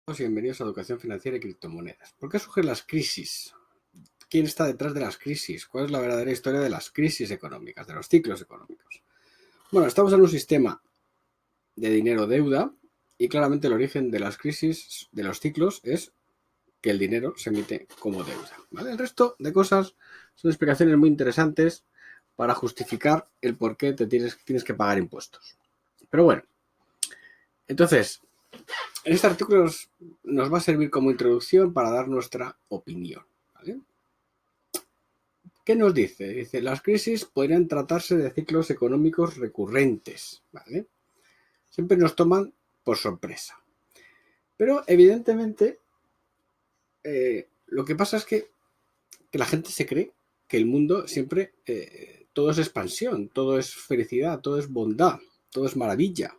Bienvenidos a Educación Financiera y Criptomonedas. ¿Por qué surgen las crisis? ¿Quién está detrás de las crisis? ¿Cuál es la verdadera historia de las crisis económicas, de los ciclos económicos? Bueno, estamos en un sistema de dinero-deuda y claramente el origen de las crisis, de los ciclos, es que el dinero se emite como deuda, ¿vale? El resto de cosas son explicaciones muy interesantes para justificar el por qué tienes que pagar impuestos. Pero bueno, entonces, este artículo nos va a servir como introducción para dar nuestra opinión, ¿vale? ¿Qué nos dice? Dice, las crisis podrían tratarse de ciclos económicos recurrentes, ¿vale? Siempre nos toman por sorpresa. Pero evidentemente lo que pasa es que la gente se cree que el mundo siempre, todo es expansión, todo es felicidad, todo es bondad, todo es maravilla.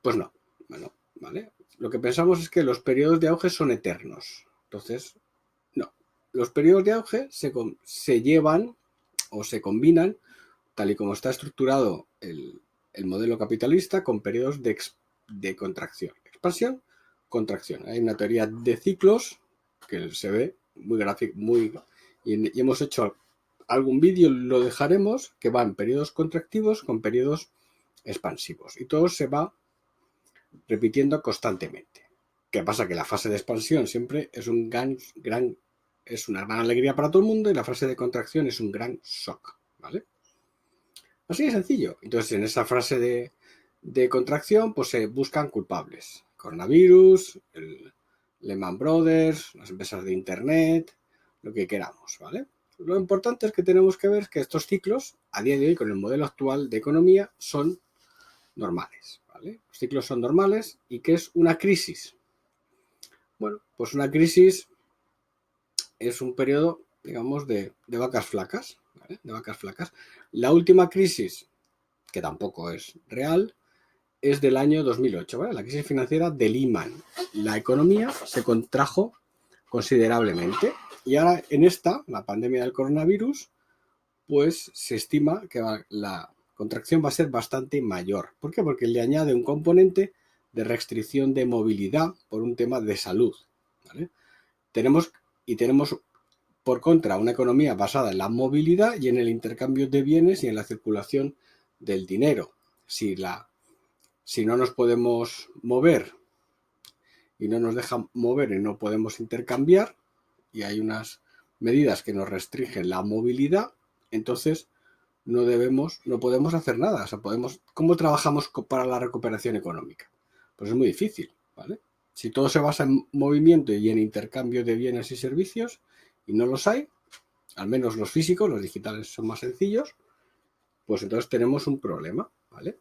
Pues no, bueno, ¿vale? Lo que pensamos es que los periodos de auge son eternos. Entonces, no. Los periodos de auge se llevan o se combinan, tal y como está estructurado el modelo capitalista, con periodos de contracción. Expansión, contracción. Hay una teoría de ciclos que se ve muy gráfico, y hemos hecho algún vídeo, lo dejaremos, que van periodos contractivos con periodos expansivos. Y todo se va repitiendo constantemente. ¿Qué pasa? Que la fase de expansión siempre es es una gran alegría para todo el mundo y la fase de contracción es un gran shock, ¿vale? Así de sencillo. Entonces, en esa fase de contracción, pues se buscan culpables. Coronavirus, el Lehman Brothers, las empresas de Internet, lo que queramos, ¿vale? Lo importante es que tenemos que ver que estos ciclos, a día de hoy, con el modelo actual de economía, son normales, ¿vale? Los ciclos son normales. ¿Y qué es una crisis? Bueno, pues una crisis es un periodo, digamos, de vacas flacas, ¿vale? De vacas flacas. La última crisis, que tampoco es real, es del año 2008, ¿vale? La crisis financiera de Lehman. La economía se contrajo considerablemente y ahora en la pandemia del coronavirus, pues se estima que la contracción va a ser bastante mayor. ¿Por qué? Porque le añade un componente de restricción de movilidad por un tema de salud, ¿vale? Tenemos por contra una economía basada en la movilidad y en el intercambio de bienes y en la circulación del dinero. Si no nos podemos mover y no nos dejan mover y no podemos intercambiar y hay unas medidas que nos restringen la movilidad, entonces no podemos hacer nada. O sea, ¿cómo trabajamos para la recuperación económica? Pues es muy difícil, ¿vale? Si todo se basa en movimiento y en intercambio de bienes y servicios, y no los hay, al menos los físicos, los digitales son más sencillos, pues entonces tenemos un problema, ¿vale?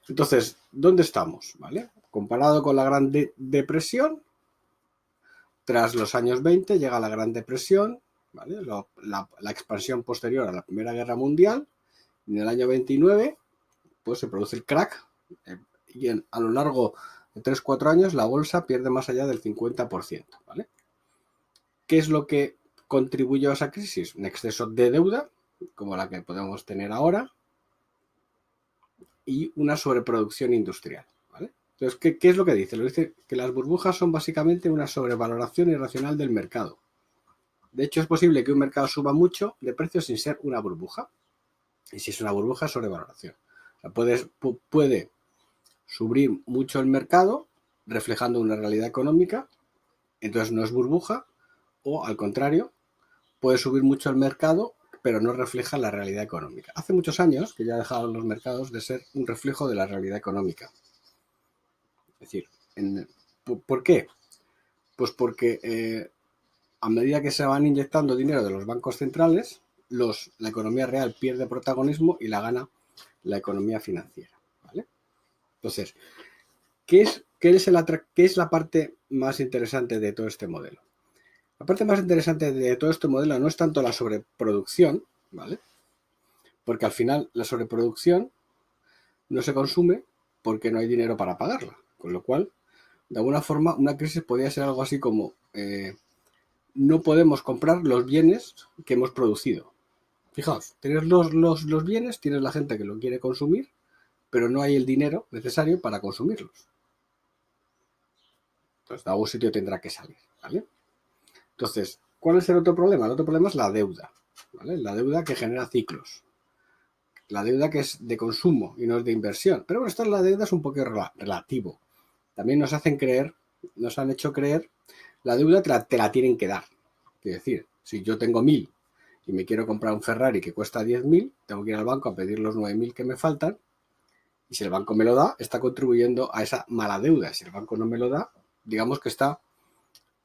Entonces, ¿dónde estamos? ¿Vale? Comparado con la Gran Depresión, tras los años 20 llega la Gran Depresión, ¿vale? La expansión posterior a la Primera Guerra Mundial. En el año 29, pues se produce el crack, y a lo largo de 3-4 años la bolsa pierde más allá del 50%, ¿vale? ¿Qué es lo que contribuyó a esa crisis? Un exceso de deuda, como la que podemos tener ahora, y una sobreproducción industrial, ¿vale? Entonces, ¿qué es lo que dice? Lo dice que las burbujas son básicamente una sobrevaloración irracional del mercado. De hecho, es posible que un mercado suba mucho de precio sin ser una burbuja. Y si es una burbuja, sobrevaloración. O sea, puede subir mucho el mercado, reflejando una realidad económica, entonces no es burbuja, o al contrario, puede subir mucho el mercado, pero no refleja la realidad económica. Hace muchos años que ya dejaron los mercados de ser un reflejo de la realidad económica. Es decir, ¿por qué? Pues porque a medida que se van inyectando dinero de los bancos centrales, la economía real pierde protagonismo y la gana la economía financiera, ¿vale? Entonces, ¿qué es la parte más interesante de todo este modelo? La parte más interesante de todo este modelo no es tanto la sobreproducción, ¿vale? Porque al final la sobreproducción no se consume porque no hay dinero para pagarla. Con lo cual, de alguna forma, una crisis podría ser algo así como no podemos comprar los bienes que hemos producido. Fijaos, tienes los bienes, tienes la gente que lo quiere consumir, pero no hay el dinero necesario para consumirlos. Entonces, de algún sitio tendrá que salir, ¿vale? Entonces, ¿cuál es el otro problema? El otro problema es la deuda, ¿vale? La deuda que genera ciclos. La deuda que es de consumo y no es de inversión. Pero bueno, esta la deuda es un poco relativo. También nos han hecho creer, la deuda te la tienen que dar. Es decir, si yo tengo 1.000 y me quiero comprar un Ferrari que cuesta 10.000, tengo que ir al banco a pedir los 9.000 que me faltan, y si el banco me lo da, está contribuyendo a esa mala deuda. Si el banco no me lo da, digamos que está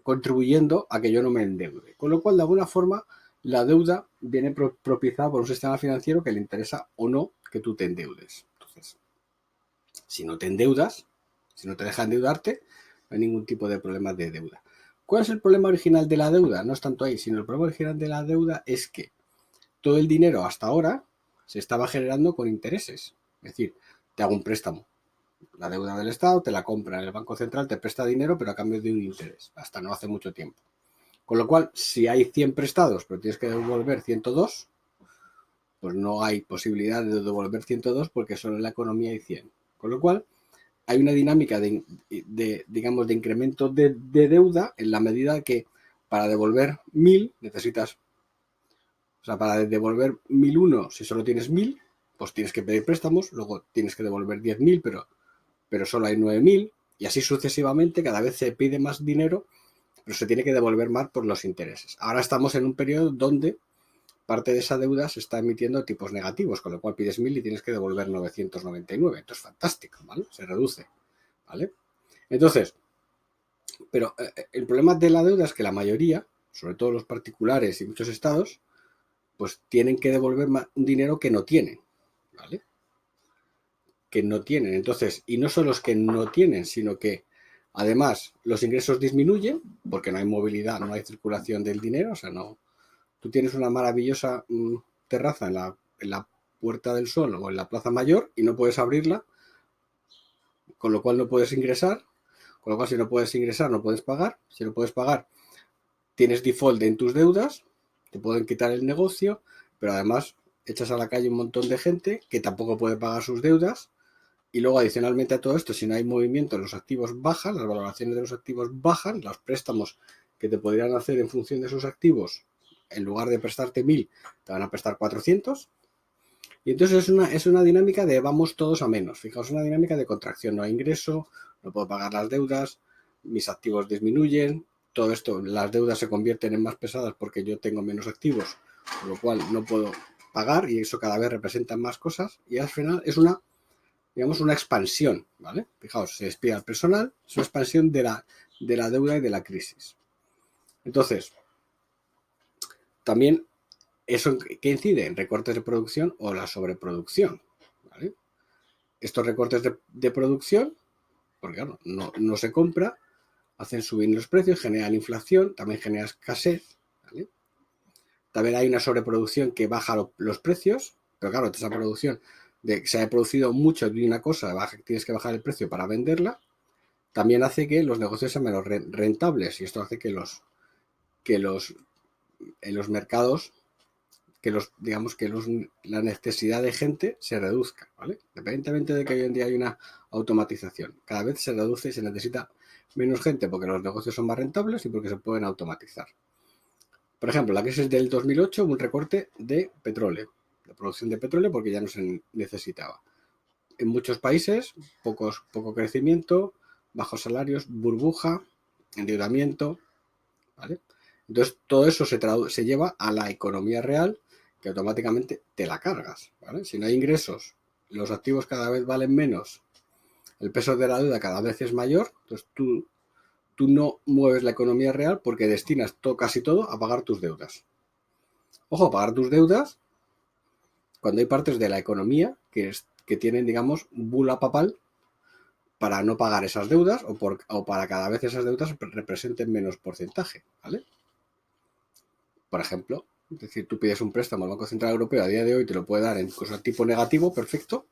contribuyendo a que yo no me endeude. Con lo cual, de alguna forma, la deuda viene propiciada por un sistema financiero que le interesa o no que tú te endeudes. Entonces, si no te endeudas, si no te deja endeudarte, no hay ningún tipo de problema de deuda. ¿Cuál es el problema original de la deuda? No es tanto ahí, sino el problema original de la deuda es que todo el dinero hasta ahora se estaba generando con intereses. Es decir, te hago un préstamo, la deuda del Estado, te la compra el Banco Central, te presta dinero, pero a cambio de un interés, hasta no hace mucho tiempo. Con lo cual, si hay 100 prestados, pero tienes que devolver 102, pues no hay posibilidad de devolver 102 porque solo en la economía hay 100. Con lo cual, hay una dinámica digamos, de incremento de deuda en la medida que para devolver 1.000 necesitas, o sea, para devolver 1.001, si solo tienes 1.000, pues tienes que pedir préstamos, luego tienes que devolver 10.000, pero solo hay 9.000, y así sucesivamente, cada vez se pide más dinero, pero se tiene que devolver más por los intereses. Ahora estamos en un periodo donde parte de esa deuda se está emitiendo tipos negativos, con lo cual pides 1.000 y tienes que devolver 999. Esto es fantástico, ¿vale? Se reduce, ¿vale? Entonces, pero el problema de la deuda es que la mayoría, sobre todo los particulares y muchos estados, pues tienen que devolver un dinero que no tienen, ¿vale? Que no tienen. Entonces, y no son los que no tienen, sino que además los ingresos disminuyen porque no hay movilidad, no hay circulación del dinero, o sea, no. Tú tienes una maravillosa terraza en la Puerta del Sol o en la Plaza Mayor y no puedes abrirla, con lo cual no puedes ingresar, con lo cual si no puedes ingresar no puedes pagar, si no puedes pagar tienes default en tus deudas, te pueden quitar el negocio, pero además echas a la calle un montón de gente que tampoco puede pagar sus deudas. Y luego, adicionalmente a todo esto, si no hay movimiento, los activos bajan, las valoraciones de los activos bajan, los préstamos que te podrían hacer en función de esos activos, en lugar de prestarte 1.000, te van a prestar 400. Y entonces es una dinámica de vamos todos a menos. Fijaos, una dinámica de contracción. No hay ingreso, no puedo pagar las deudas, mis activos disminuyen, todo esto, las deudas se convierten en más pesadas porque yo tengo menos activos, con lo cual no puedo pagar y eso cada vez representa más cosas y al final es una, digamos, una expansión, ¿vale? Fijaos, se despide al personal, es una expansión de la deuda y de la crisis. Entonces, también eso que incide en recortes de producción o la sobreproducción, ¿vale? Estos recortes de producción, porque claro, no se compra, hacen subir los precios, generan inflación, también genera escasez, ¿vale? También hay una sobreproducción que baja los precios, pero claro, esa producción de que se haya producido mucho de una cosa, tienes que bajar el precio para venderla, también hace que los negocios sean menos rentables y esto hace que en los mercados digamos que la necesidad de gente se reduzca, ¿vale? Independientemente de que hoy en día hay una automatización, cada vez se reduce y se necesita menos gente porque los negocios son más rentables y porque se pueden automatizar. Por ejemplo, la crisis del 2008 hubo un recorte de petróleo, de producción de petróleo porque ya no se necesitaba. En muchos países, poco crecimiento, bajos salarios, burbuja, endeudamiento, ¿vale? Entonces, todo eso se lleva a la economía real que automáticamente te la cargas, ¿vale? Si no hay ingresos, los activos cada vez valen menos, el peso de la deuda cada vez es mayor, entonces tú no mueves la economía real porque destinas casi todo a pagar tus deudas. Ojo, pagar tus deudas cuando hay partes de la economía que tienen, digamos, bula papal para no pagar esas deudas o para cada vez esas deudas representen menos porcentaje, ¿vale? Por ejemplo, es decir, tú pides un préstamo al Banco Central Europeo a día de hoy, te lo puede dar en cosa tipo negativo, perfecto,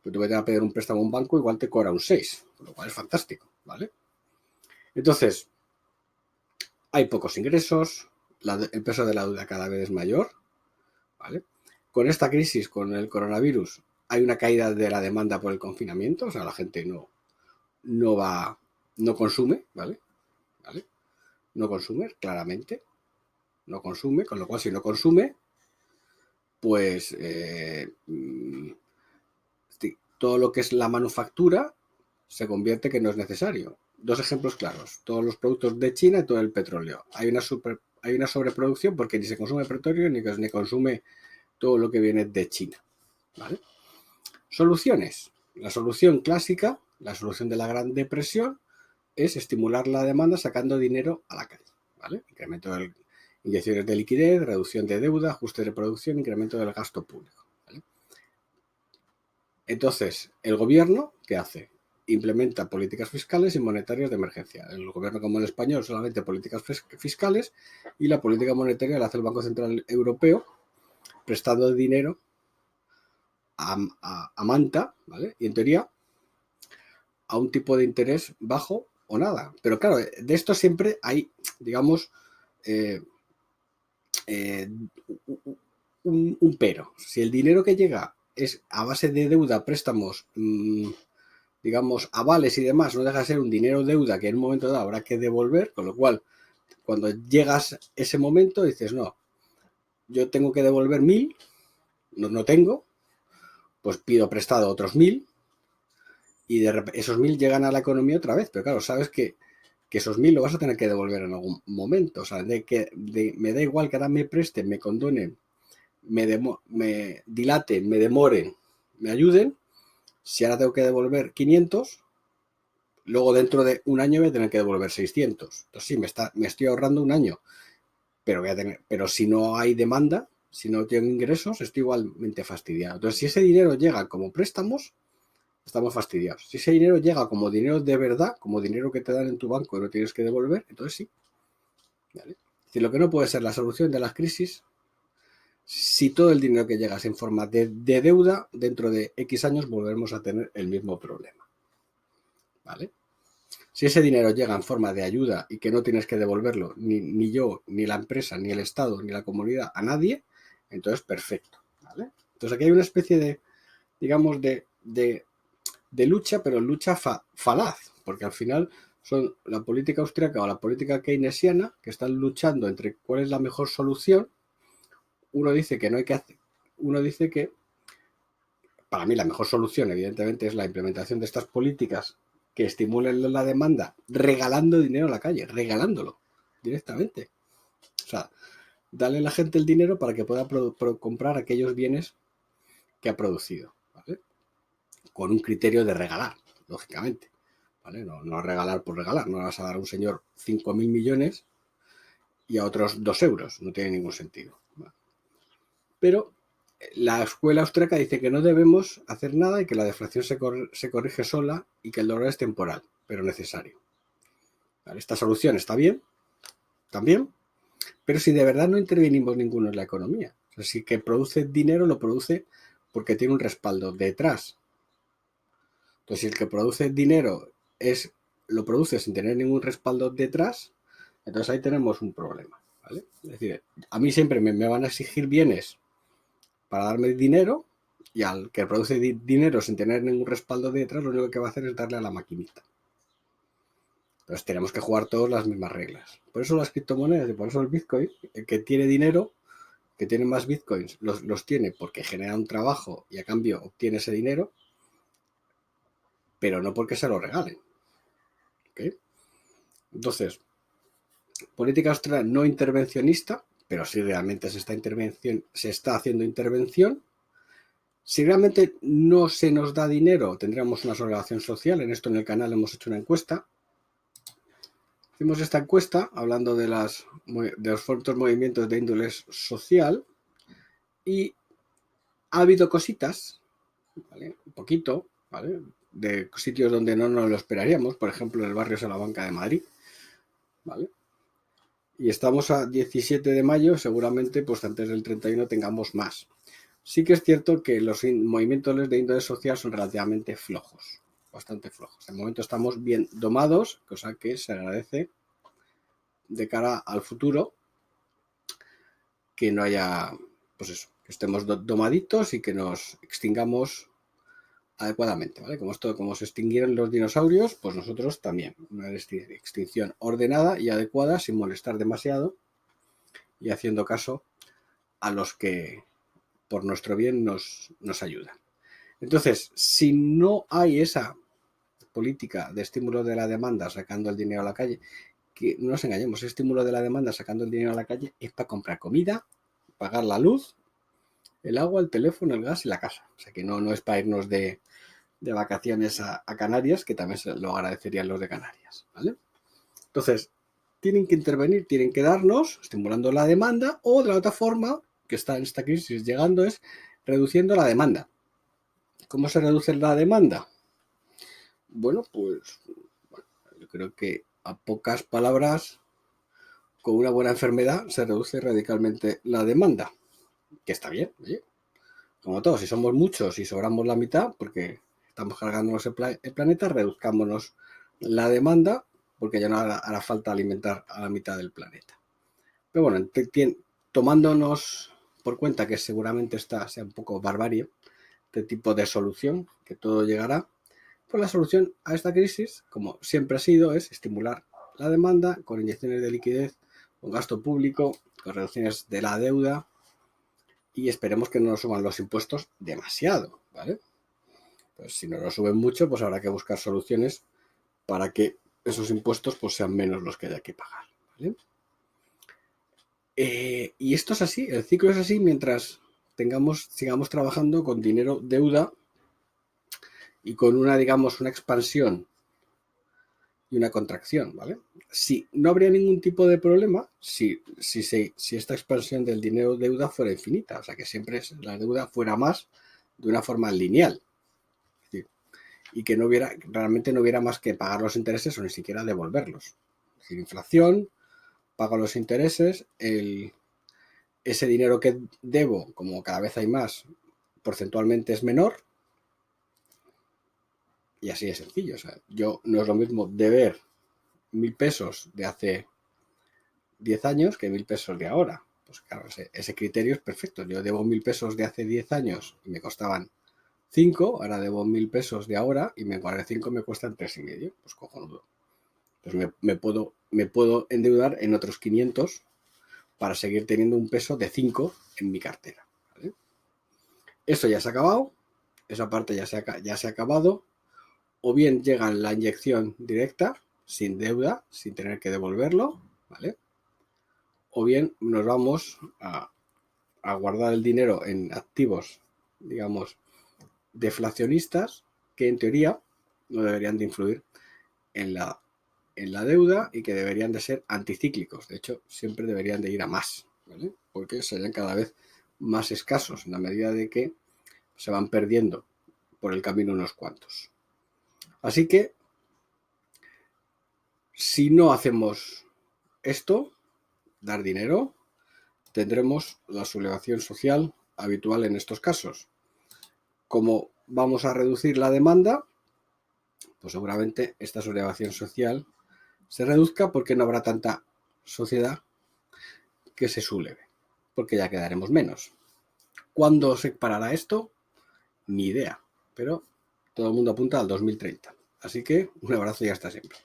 pero tú vas a pedir un préstamo a un banco, igual te cobra un 6, lo cual es fantástico, ¿vale? Entonces, hay pocos ingresos, el peso de la deuda cada vez es mayor, ¿vale? Con esta crisis, con el coronavirus, hay una caída de la demanda por el confinamiento, o sea, la gente no consume, ¿vale? ¿vale? No consume, claramente. No consume, con lo cual si no consume, pues todo lo que es la manufactura se convierte que no es necesario. Dos ejemplos claros. Todos los productos de China y todo el petróleo. Hay una sobreproducción porque ni se consume petróleo ni consume todo lo que viene de China. ¿Vale? Soluciones. La solución clásica, la solución de la Gran Depresión, es estimular la demanda sacando dinero a la calle. ¿Vale? Incremento de inyecciones de liquidez, reducción de deuda, ajuste de producción, incremento del gasto público. ¿Vale? Entonces, el gobierno, ¿qué hace? Implementa políticas fiscales y monetarias de emergencia. El gobierno, como el español, solamente políticas fiscales, y la política monetaria la hace el Banco Central Europeo, prestando dinero a Manta, ¿vale? Y en teoría a un tipo de interés bajo o nada. Pero claro, de esto siempre hay, digamos, un pero. Si el dinero que llega es a base de deuda, préstamos, digamos, avales y demás, no deja de ser un dinero deuda que en un momento dado habrá que devolver, con lo cual, cuando llegas ese momento, dices, no, yo tengo que devolver 1.000, no tengo, pues pido prestado otros 1.000 y de repente esos 1.000 llegan a la economía otra vez, pero claro, sabes que esos 1.000 lo vas a tener que devolver en algún momento, o sea, me da igual que ahora me presten, me condonen, me dilaten, me demoren, me ayuden, si ahora tengo que devolver 500, luego dentro de un año voy a tener que devolver 600. Entonces sí, me estoy ahorrando un año, pero si no hay demanda, si no tengo ingresos, estoy igualmente fastidiado. Entonces, si ese dinero llega como préstamos, estamos fastidiados. Si ese dinero llega como dinero de verdad, como dinero que te dan en tu banco y no tienes que devolver, entonces sí. ¿Vale? Es decir, lo que no puede ser la solución de las crisis, si todo el dinero que llega es en forma de deuda, dentro de X años volveremos a tener el mismo problema. ¿Vale? Si ese dinero llega en forma de ayuda y que no tienes que devolverlo, ni yo, ni la empresa, ni el Estado, ni la comunidad, a nadie, entonces perfecto. ¿Vale? Entonces aquí hay una especie de, digamos, de lucha, pero lucha falaz, porque al final son la política austríaca o la política keynesiana que están luchando entre cuál es la mejor solución. Uno dice que no hay que hacer, uno dice que para mí la mejor solución, evidentemente, es la implementación de estas políticas que estimulen la demanda, regalando dinero a la calle, regalándolo directamente. O sea, darle a la gente el dinero para que pueda comprar aquellos bienes que ha producido, ¿vale? Con un criterio de regalar, lógicamente. ¿Vale? No regalar por regalar, no vas a dar a un señor 5.000 millones y a otros 2 euros, no tiene ningún sentido. ¿Vale? Pero la escuela austríaca dice que no debemos hacer nada y que la deflación se corrige sola y que el dolor es temporal, pero necesario. ¿Vale? Esta solución está bien, también, pero si de verdad no intervenimos ninguno en la economía, o sea, si que produce dinero lo produce porque tiene un respaldo detrás. Entonces, si el que produce dinero lo produce sin tener ningún respaldo detrás, entonces ahí tenemos un problema. ¿Vale? Es decir, a mí siempre me van a exigir bienes para darme dinero y al que produce dinero sin tener ningún respaldo detrás, lo único que va a hacer es darle a la maquinita. Entonces tenemos que jugar todas las mismas reglas. Por eso las criptomonedas y por eso el Bitcoin, el que tiene dinero, que tiene más Bitcoins, los tiene porque genera un trabajo y a cambio obtiene ese dinero, pero no porque se lo regalen. ¿Okay? Entonces, política austral no intervencionista, pero si realmente se está haciendo intervención. Si realmente no se nos da dinero, tendríamos una segregación social. En esto en el canal hemos hecho una encuesta. Hicimos esta encuesta hablando de los fuertes movimientos de índole social y ha habido cositas, ¿vale? Un poquito, ¿vale? De sitios donde no nos lo esperaríamos, por ejemplo en el barrio Salamanca de Madrid, ¿vale? Y estamos a 17 de mayo, seguramente pues antes del 31 tengamos más. Sí que es cierto que los movimientos de índole social son relativamente flojos, bastante flojos. De momento estamos bien domados, cosa que se agradece de cara al futuro, que no haya, pues eso, que estemos domaditos y que nos extingamos adecuadamente, ¿vale? Como se extinguieron los dinosaurios, pues nosotros también. Una extinción ordenada y adecuada, sin molestar demasiado y haciendo caso a los que por nuestro bien nos ayudan. Entonces, si no hay esa política de estímulo de la demanda sacando el dinero a la calle, que no nos engañemos, el estímulo de la demanda sacando el dinero a la calle es para comprar comida, pagar la luz, el agua, el teléfono, el gas y la casa. O sea que no es para irnos de vacaciones a Canarias, que también se lo agradecerían los de Canarias, ¿vale? Entonces, tienen que intervenir, tienen que darnos, estimulando la demanda, o de la otra forma, que está en esta crisis llegando, es reduciendo la demanda. ¿Cómo se reduce la demanda? Bueno, pues yo creo que a pocas palabras, con una buena enfermedad, se reduce radicalmente la demanda, que está bien, oye. Como todos, si somos muchos y sobramos la mitad, porque estamos cargándonos el planeta, reduzcámonos la demanda, porque ya no hará falta alimentar a la mitad del planeta. Pero bueno, tomándonos por cuenta que seguramente esta sea un poco barbarie, este tipo de solución, que todo llegará, pues la solución a esta crisis, como siempre ha sido, es estimular la demanda con inyecciones de liquidez, con gasto público, con reducciones de la deuda, y esperemos que no nos suban los impuestos demasiado, ¿vale? Pues si no nos suben mucho, pues habrá que buscar soluciones para que esos impuestos pues sean menos los que haya que pagar, ¿vale? Y esto es así, el ciclo es así mientras sigamos trabajando con dinero, deuda y con una expansión y una contracción, ¿vale? Si no habría ningún tipo de problema si esta expansión del dinero deuda fuera infinita, o sea que siempre la deuda fuera más de una forma lineal, es decir, y que realmente no hubiera más que pagar los intereses o ni siquiera devolverlos. Es decir, inflación, pago los intereses, ese dinero que debo, como cada vez hay más, porcentualmente es menor, y así de sencillo. O sea, no es lo mismo deber 1.000 pesos de hace 10 años que 1.000 pesos de ahora. Pues claro, ese criterio es perfecto. Yo debo 1.000 pesos de hace 10 años y me costaban 5, ahora debo 1.000 pesos de ahora y me vale 5, me cuestan 3,5. Pues cojonudo. Pues me puedo endeudar en otros 500 para seguir teniendo un peso de 5 en mi cartera, ¿vale? Eso ya se ha acabado, esa parte ya se ha acabado, o bien llega la inyección directa, sin deuda, sin tener que devolverlo, ¿vale? O bien nos vamos a guardar el dinero en activos, digamos, deflacionistas, que en teoría no deberían de influir en la deuda y que deberían de ser anticíclicos. De hecho, siempre deberían de ir a más, ¿vale? Porque serían cada vez más escasos en la medida de que se van perdiendo por el camino unos cuantos. Así que, si no hacemos esto, dar dinero, tendremos la sublevación social habitual en estos casos. Como vamos a reducir la demanda, pues seguramente esta sublevación social se reduzca porque no habrá tanta sociedad que se subleve, porque ya quedaremos menos. ¿Cuándo se parará esto? Ni idea, pero todo el mundo apunta al 2030. Así que un abrazo y hasta siempre.